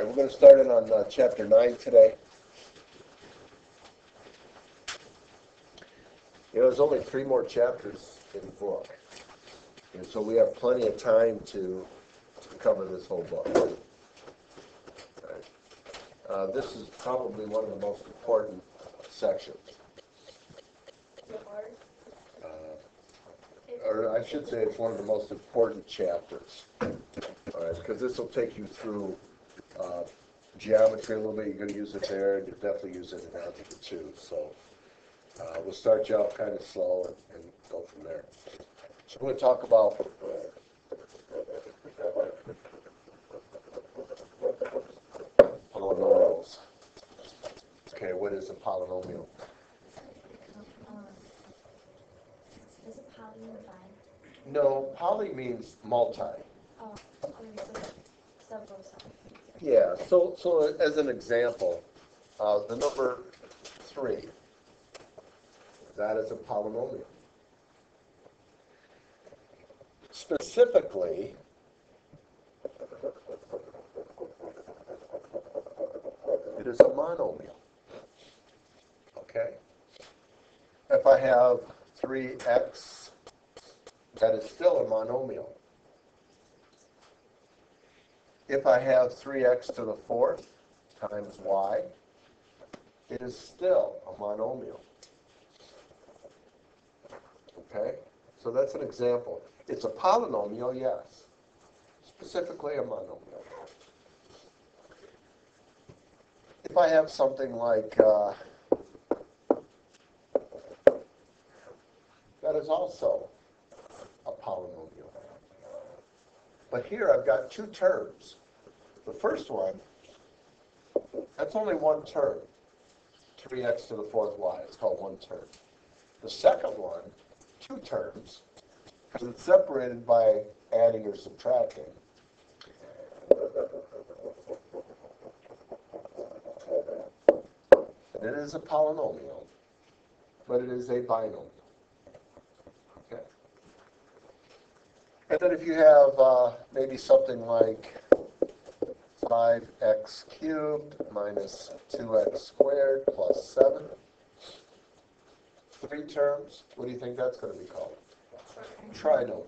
right, we're going to start in on Chapter 9 today. There's only 3 more chapters in the book, and so we have plenty of time to cover this whole book. Right. This is probably one of the most important sections. Or I should say it's one of the most important chapters. All right, because this will take you through geometry a little bit. You're going to use it there, and you'll definitely use it in algebra too. So we'll start you off kind of slow and go from there. So we're going to talk about polynomials. Okay, what is a polynomial? Is it poly mean five? No, poly means multi. Oh, okay, so several sides. Yeah, so as an example, the number 3, that is a polynomial. Specifically, it is a monomial. Okay? If I have 3x, that is still a monomial. If I have 3x to the 4th times y, it is still a monomial. Okay? So that's an example. It's a polynomial, yes. Specifically a monomial. If I have something like that is also a polynomial. But here I've got 2 terms. The first one, that's only one term. 3x to the 4th y. It's called one term. The second one, 2 terms, because it's separated by adding or subtracting. And it is a polynomial, but it is a binomial. Okay. And then if you have maybe something like 5x cubed minus 2x squared plus 7, 3 terms, what do you think that's going to be called? Trinomial.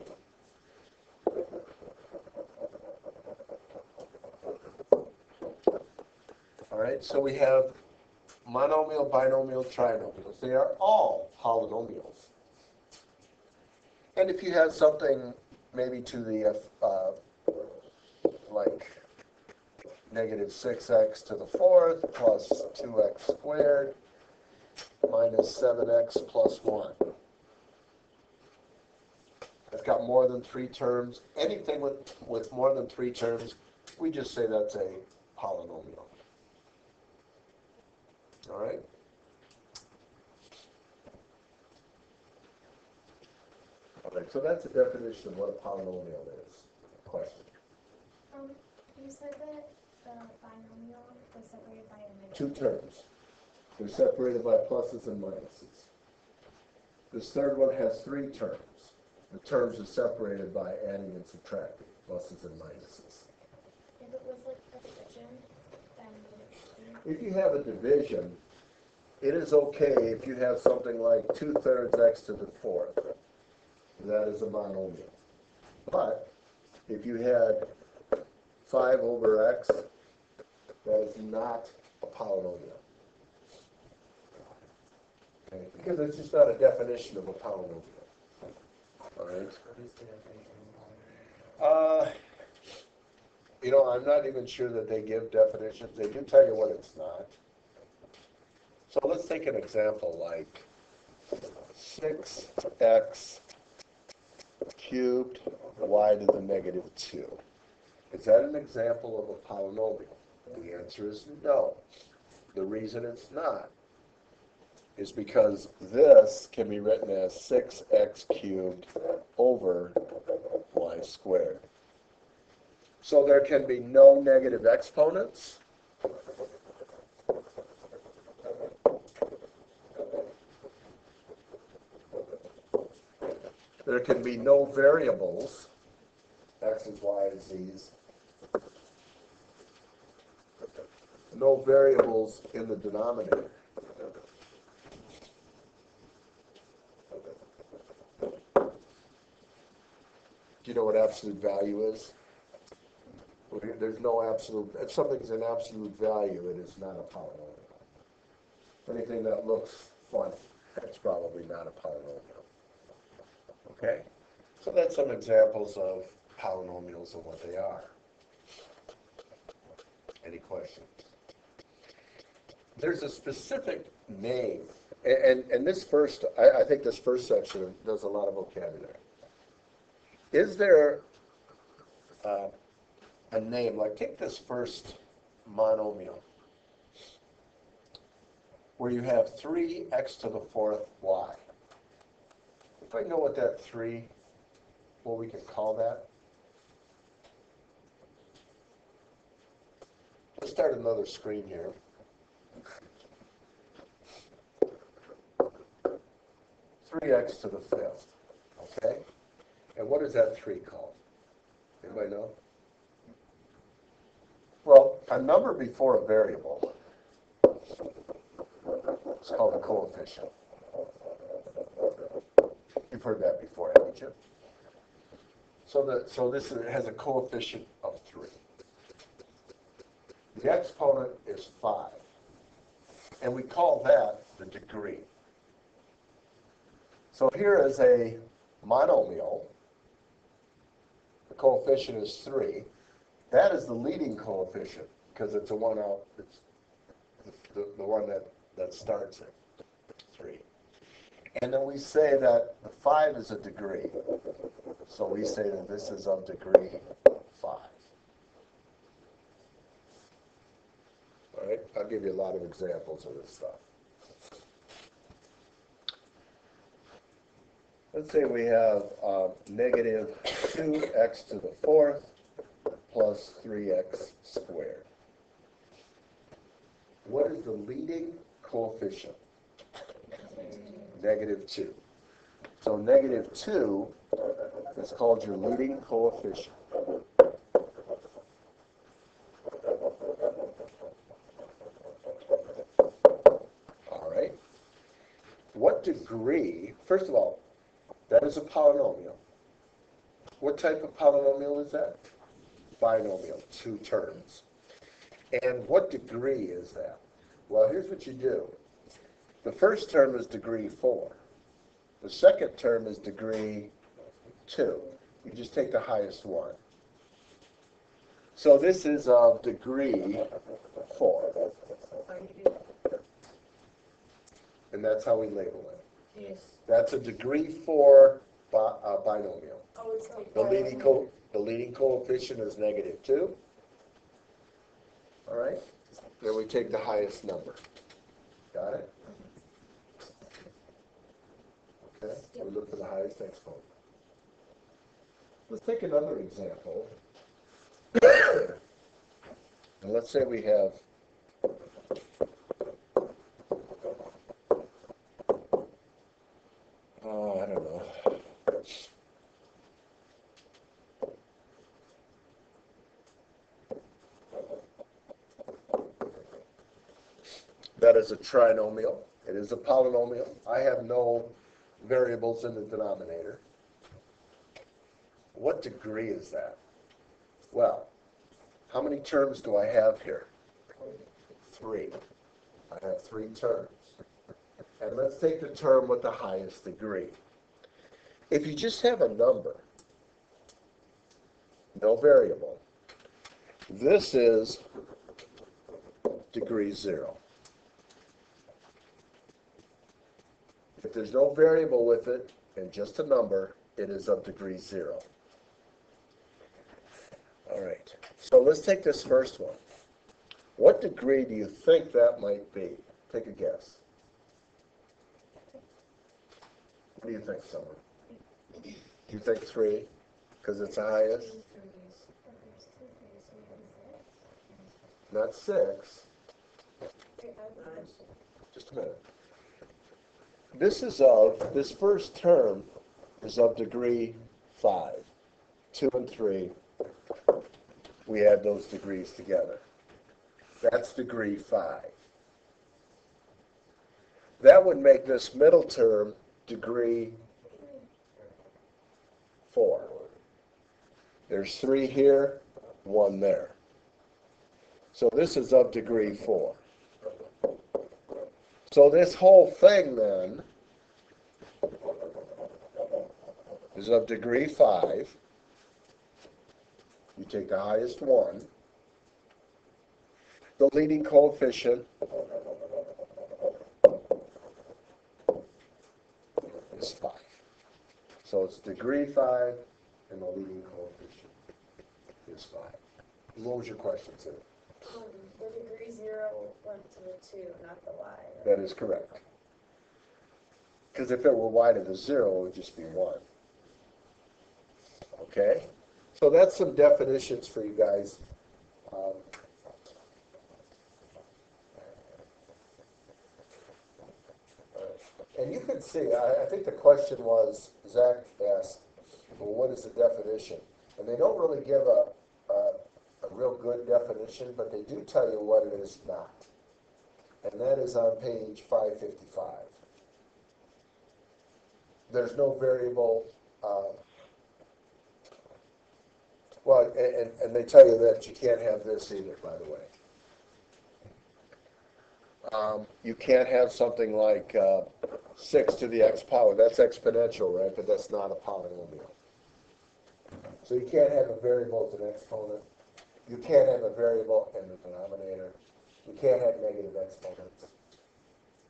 All right, so we have monomial, binomial, trinomials. They are all polynomials. And if you have something maybe to the like negative 6x to the 4th plus 2x squared minus 7x plus 1. It's got more than 3 terms. Anything with more than 3 terms, we just say that's a polynomial. All right? All right, so that's a definition of what a polynomial is. Question? You said that the binomial was separated by a negative. 2 terms. They're separated by pluses and minuses. This third one has 3 terms. The terms are separated by adding and subtracting, pluses and minuses. If it was like a division, then would it be? If you have a division, it is okay if you have something like 2/3 x to the 4th. That is a monomial. But if you had 5 over x, that is not a polynomial. Okay? Because it's just not a definition of a polynomial. All right? I'm not even sure that they give definitions. They do tell you what it's not. So let's take an example like 6x cubed y to the negative 2. Is that an example of a polynomial? The answer is no. The reason it's not is because this can be written as 6x cubed over y squared. So there can be no negative exponents. There can be no variables, x's, y's, no variables in the denominator. Do you know what absolute value is? There's no absolute, if something's an absolute value, it is not a polynomial. Anything that looks funny, that's probably not a polynomial. Okay? So that's some examples of polynomials and what they are. Any questions? There's a specific name, and this first, I think this first section does a lot of vocabulary. Is there a name, like take this first monomial, where you have 3x to the 4th y. If I know what that 3, what we can call that? Let's start another screen here. 3x to the 5th, okay? And what is that 3 called? Anybody know? Well, a number before a variable is called a coefficient. You've heard that before, haven't you? So this has a coefficient of 3. The exponent is 5. And we call that the degree. So here is a monomial. The coefficient is 3. That is the leading coefficient because it's a 1 out. It's the one that starts it, 3. And then we say that the 5 is a degree. So we say that this is of degree 5. All right, I'll give you a lot of examples of this stuff. Let's say we have negative 2x to the 4th plus 3x squared. What is the leading coefficient? Negative 2. So negative 2 is called your leading coefficient. All right. What degree, first of all, that is a polynomial. What type of polynomial is that? Binomial, 2 terms. And what degree is that? Well, here's what you do. The first term is degree 4. The second term is degree 2. You just take the highest one. So this is of degree 4. And that's how we label it. Yes. That's a degree 4 binomial. Oh, it's like The leading coefficient is negative 2. All right? Then we take the highest number. Got it? Okay, we look for the highest exponent. Let's take another example. And let's say we have I don't know. That is a trinomial. It is a polynomial. I have no variables in the denominator. What degree is that? Well, how many terms do I have here? 3. I have 3 terms. And let's take the term with the highest degree. If you just have a number, no variable, this is degree 0. If there's no variable with it and just a number, it is of degree 0. All right, so let's take this first one. What degree do you think that might be? Take a guess. What do you think, Summer? Do you think 3? Because it's the highest? Not 6. Just a minute. This first term is of degree 5. 2 and 3, we add those degrees together. That's degree 5. That would make this middle term degree 4. There's 3 here, 1 there. So this is of degree 4. So this whole thing then is of degree 5. You take the highest one. The leading coefficient is 5. So it's degree 5, and the leading coefficient is 5. What was your question, Sid? The degree 0 went to the 2, not the y. Right? That is correct. Because if it were y to the 0, it would just be 1. Okay? So that's some definitions for you guys. And you can see, I think the question was, Zach asked, well, what is the definition? And they don't really give a real good definition, but they do tell you what it is not. And that is on page 555. There's no variable, well, and they tell you that you can't have this either, by the way. You can't have something like 6 to the x power. That's exponential, right? But that's not a polynomial. So you can't have a variable as an exponent. You can't have a variable in the denominator. You can't have negative exponents.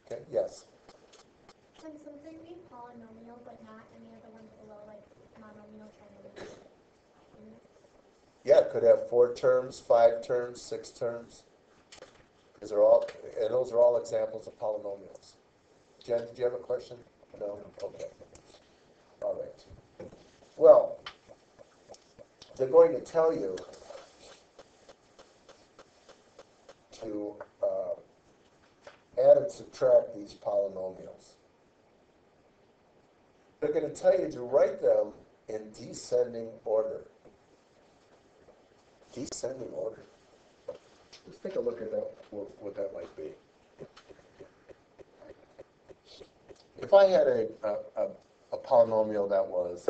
Okay, yes? Can something be polynomial but not any of the ones below, like monomial, trinomial? Yeah, it could have 4 terms, 5 terms, 6 terms. Those are all examples of polynomials. Jen, did you have a question? No? Okay. All right. Well, they're going to tell you to add and subtract these polynomials. They're going to tell you to write them in descending order. Descending order. Let's take a look at that, what that might be. If I had a polynomial that was,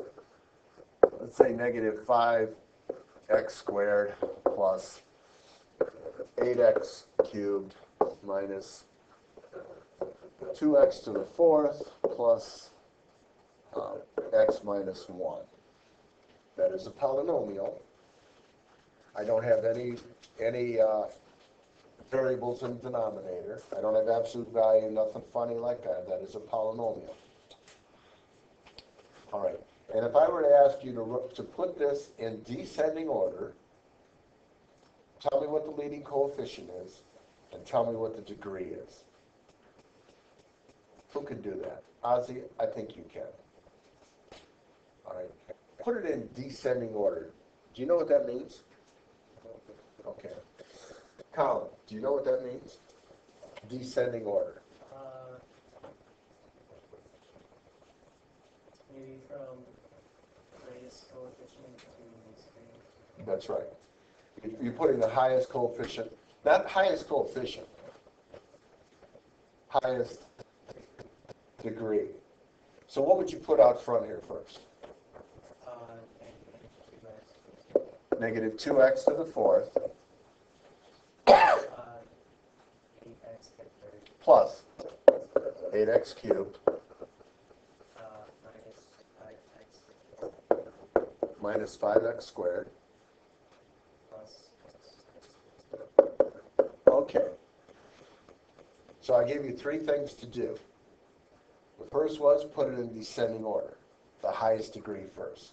let's say, negative 5x squared plus 8x cubed minus 2x to the 4th plus x minus 1. That is a polynomial. I don't have any variables in the denominator. I don't have absolute value, nothing funny like that. That is a polynomial. All right. And if I were to ask you to put this in descending order, tell me what the leading coefficient is, and tell me what the degree is. Who can do that? Ozzy, I think you can. All right. Put it in descending order. Do you know what that means? Okay. Colin, do you know what that means? Descending order. Maybe from greatest coefficient to least greatest. That's right. You're putting the highest coefficient, not highest coefficient, highest degree. So what would you put out front here first? Negative 2x to the 4th. 8x to the 3rd. Plus 8x cubed Minus 5x minus 5x squared. plus. Okay. So I gave you 3 things to do. The first was put it in descending order, the highest degree first.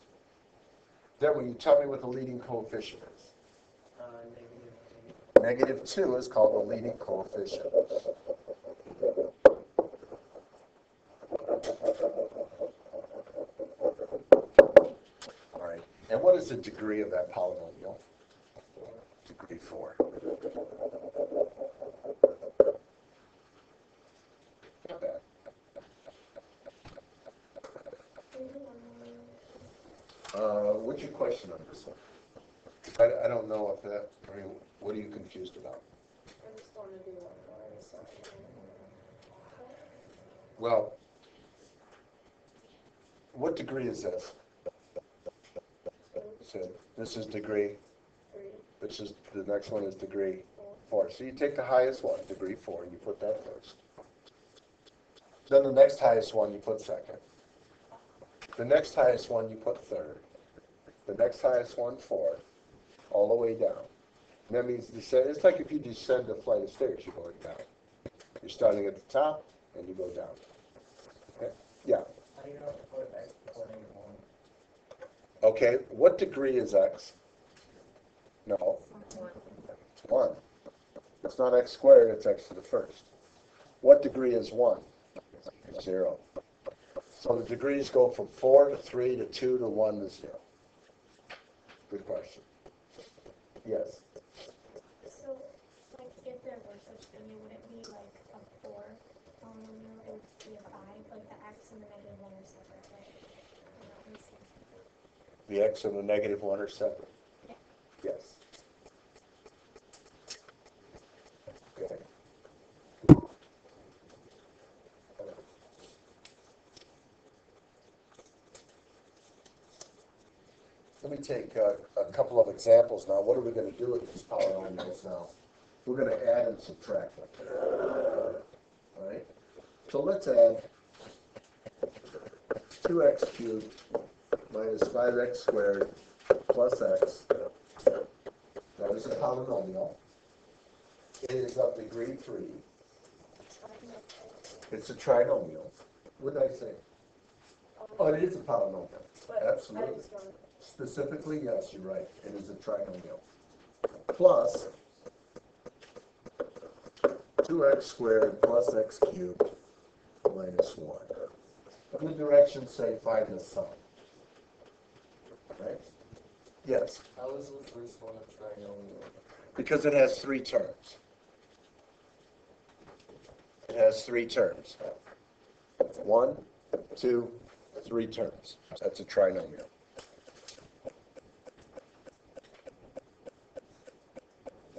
Then when you tell me what the leading coefficient is, negative 2 is called the leading coefficient. All right. And what is the degree of that polynomial? Degree 4. Not bad. What's your question on this one? I don't know if that, what are you confused about? I just want to do one more, so. Well, what degree is this? So this is degree. 3, This is, the next one is degree 4. So you take the highest one, degree 4, and you put that first. Then the next highest one you put second. The next highest one you put third. The next highest one fourth, all the way down. And that means descend. It's like if you descend a flight of stairs, you're going down. You're starting at the top and you go down. Okay? Yeah. How do you know what X according to 1? Okay. What degree is x? No. 1. It's not x squared. It's x to the first. What degree is 1? 0. So the degrees go from 4 to 3 to 2 to 1 to 0. Good question. Yes. So, like, if there were such thing, it wouldn't be like a 4 polynomial, it would be a 5, like the x and the negative 1 are separate, right? Let me see. The x and the negative 1 are separate. Yes. Okay. Let me take a couple of examples now. What are we going to do with these polynomials now? We're going to add and subtract them. All right? So let's add 2x cubed minus 5x squared plus x. That is a polynomial. It is of degree 3. It's a trinomial. What did I say? Oh, it is a polynomial. but Absolutely. I just want Specifically, yes, you're right. It is a trinomial. Plus 2x squared plus x cubed minus 1. Good directions say find the sum. Right? Yes, How is the first one a trinomial? because it has 3 terms. It has 3 terms. 1, 2, 3 terms. That's a trinomial.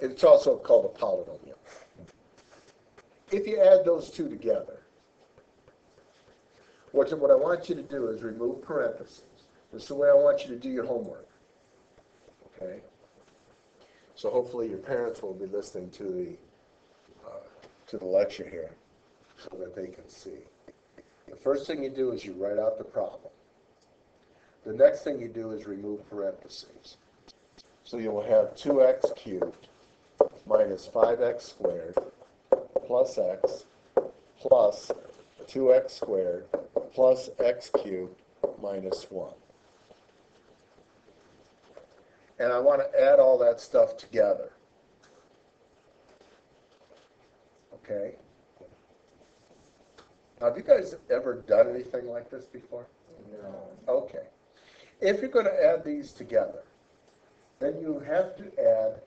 It's also called a polynomial. If you add those two together, what I want you to do is remove parentheses. This is the way I want you to do your homework. Okay? So hopefully your parents will be listening to the lecture here so that they can see. The first thing you do is you write out the problem. The next thing you do is remove parentheses. So you will have 2x cubed minus 5x squared plus x plus 2x squared plus x cubed minus 1. And I want to add all that stuff together. Okay? Now, have you guys ever done anything like this before? No. Okay. If you're going to add these together, then you have to add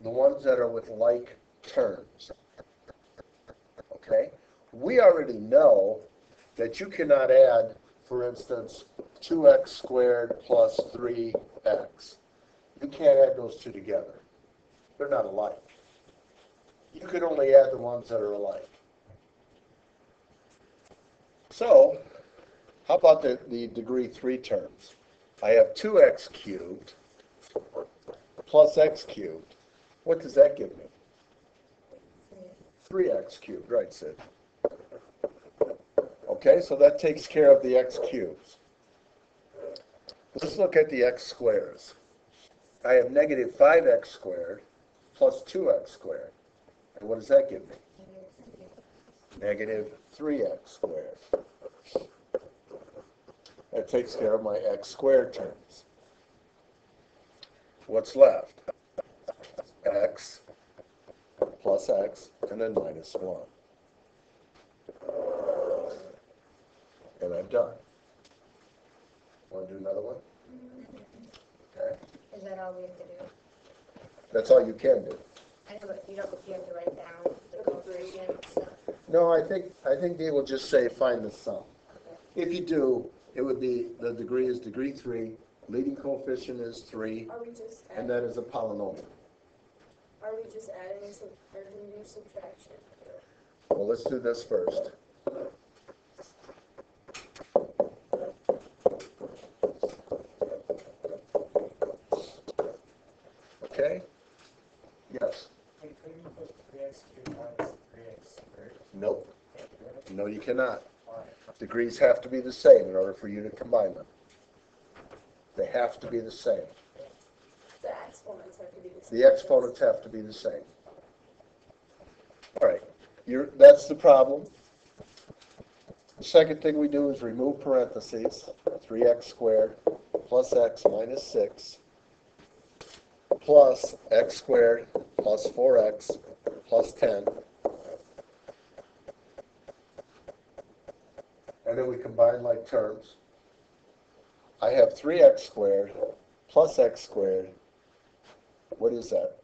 the ones that are with like terms. Okay? We already know that you cannot add, for instance, 2x squared plus 3x. You can't add those two together. They're not alike. You can only add the ones that are alike. So, how about the degree 3 terms? I have 2x cubed plus x cubed. What does that give me? 3x cubed, right, Sid? Okay, so that takes care of the x cubes. Let's look at the x squares. I have negative 5x squared plus 2x squared. And what does that give me? Negative 3x squared. That takes care of my x squared terms. What's left? X plus x and then minus 1. And I'm done. Want to do another one? Okay. Is that all we have to do? That's all you can do. I know, but you have to write down the coefficient and stuff. No, I think they will just say find the sum. If you do, it would be the degree is degree 3, leading coefficient is 3, Are we just and that is a polynomial. Are we just adding some, or can we do subtraction? Well, let's do this first. Okay? Yes? Hey, couldn't you put 3x cubed minus 3x squared? Nope. No, you cannot. Why? Degrees have to be the same in order for you to combine them. They have to be the same. The exponents have to be the same. The exponents have to be the same. All right. That's the problem. The second thing we do is remove parentheses. 3x squared plus x minus 6 plus x squared plus 4x plus 10. And then we combine like terms. I have 3x squared plus x squared. What is that?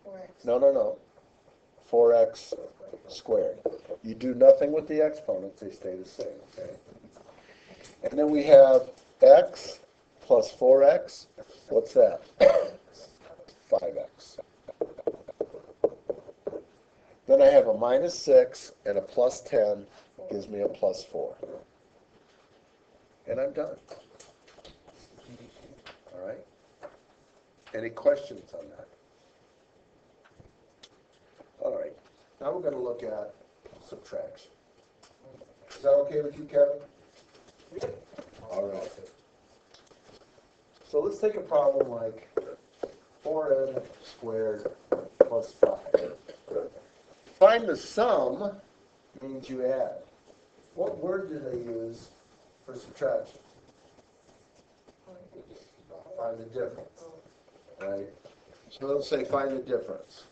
4x. No. 4x squared. You do nothing with the exponents, they stay the same, okay? And then we have x plus 4x. What's that? 5x. Then I have a minus 6 and a plus 10 gives me a plus 4. And I'm done. All right? Any questions on that? All right. Now we're going to look at subtraction. Is that okay with you, Kevin? All right. So let's take a problem like 4n squared plus 5. Find the sum means you add. What word do they use for subtraction? Find the difference. Right? So they'll say find the difference.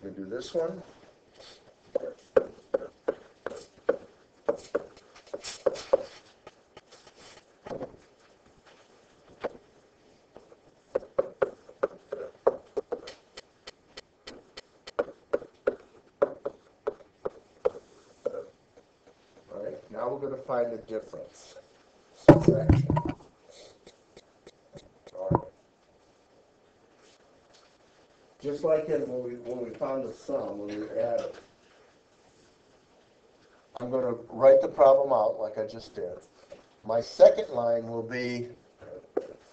We do this one. All right, now we're going to find the difference. Subtraction. All right. Just like when we found the sum, when we added, I'm going to write the problem out like I just did. My second line will be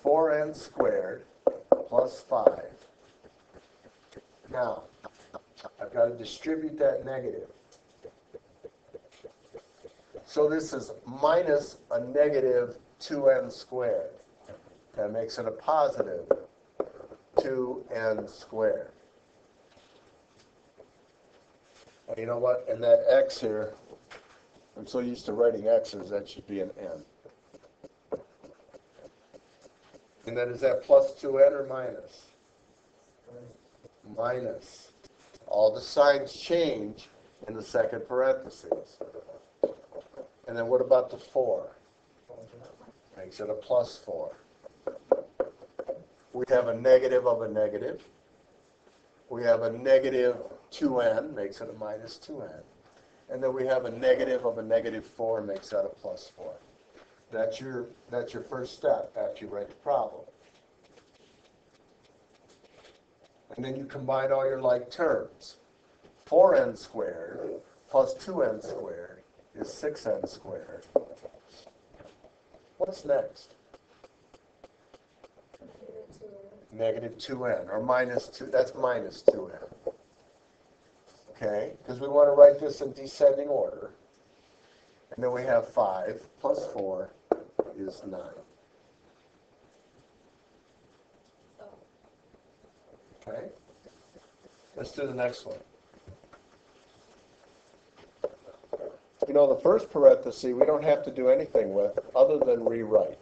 4n squared plus 5. Now, I've got to distribute that negative. So this is minus a negative 2n squared. That makes it a positive 2n squared. And you know what? And that x here, I'm so used to writing x's, that should be an n. And then is that plus 2n or minus? Minus. All the signs change in the second parentheses. And then what about the 4? Makes it a plus 4. We have a negative of a negative. We have a negative 2n, makes it a minus 2n. And then we have a negative of a negative 4, makes that a plus 4. That's your first step after you write the problem. And then you combine all your like terms. 4n squared plus 2n squared is 6n squared. What's next? Negative 2n, or minus 2, that's minus 2n. Okay, because we want to write this in descending order. And then we have 5 plus 4 is 9. Okay, let's do the next one. You know, the first parenthesis we don't have to do anything with other than rewrite.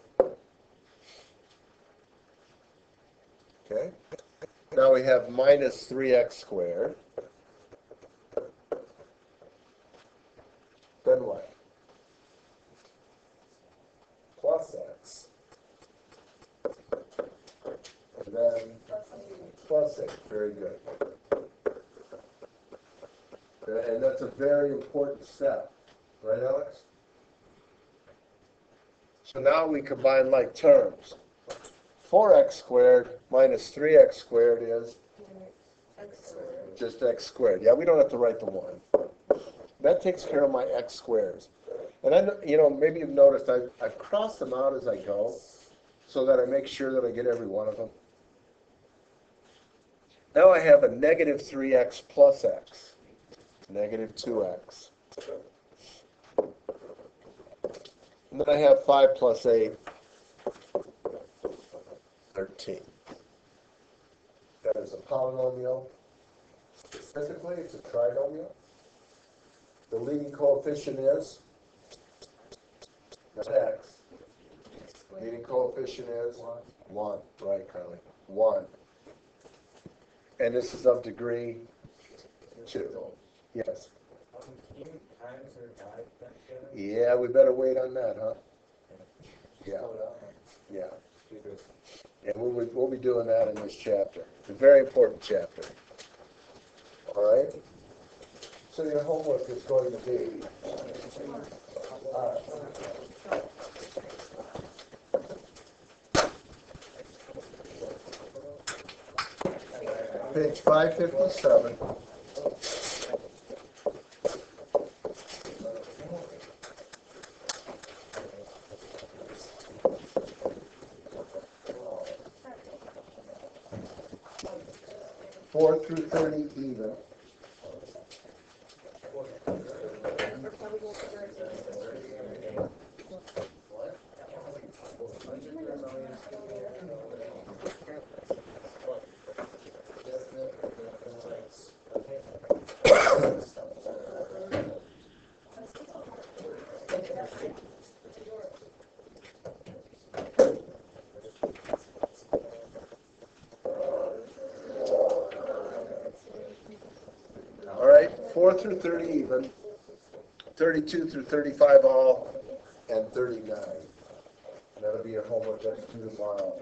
Okay, now we have minus 3x squared. Then what? Plus x. And then plus 8. Very good. And that's a very important step. Right, Alex? So now we combine like terms. 4x squared minus 3x squared is X squared. just x squared. Yeah, we don't have to write the 1. That takes care of my x squares. And then, maybe you've noticed I've crossed them out as I go so that I make sure that I get every one of them. Now I have a negative 3x plus x, negative 2x. And then I have 5 plus 8, 13. That is a polynomial. Specifically, it's a trinomial. The leading coefficient is x. Leading coefficient is 1. Right, Carly? 1. And this is of degree 2. Yes. Times or divide that together? Yeah, we better wait on that, huh? Yeah. Slow down. Yeah. Do this. And we'll be doing that in this chapter. It's a very important chapter. All right? So your homework is going to be page 557. Four through 30 even. All right, 4 through 30 even, 32 through 35 all, and 39. And that'll be your homework that's due tomorrow.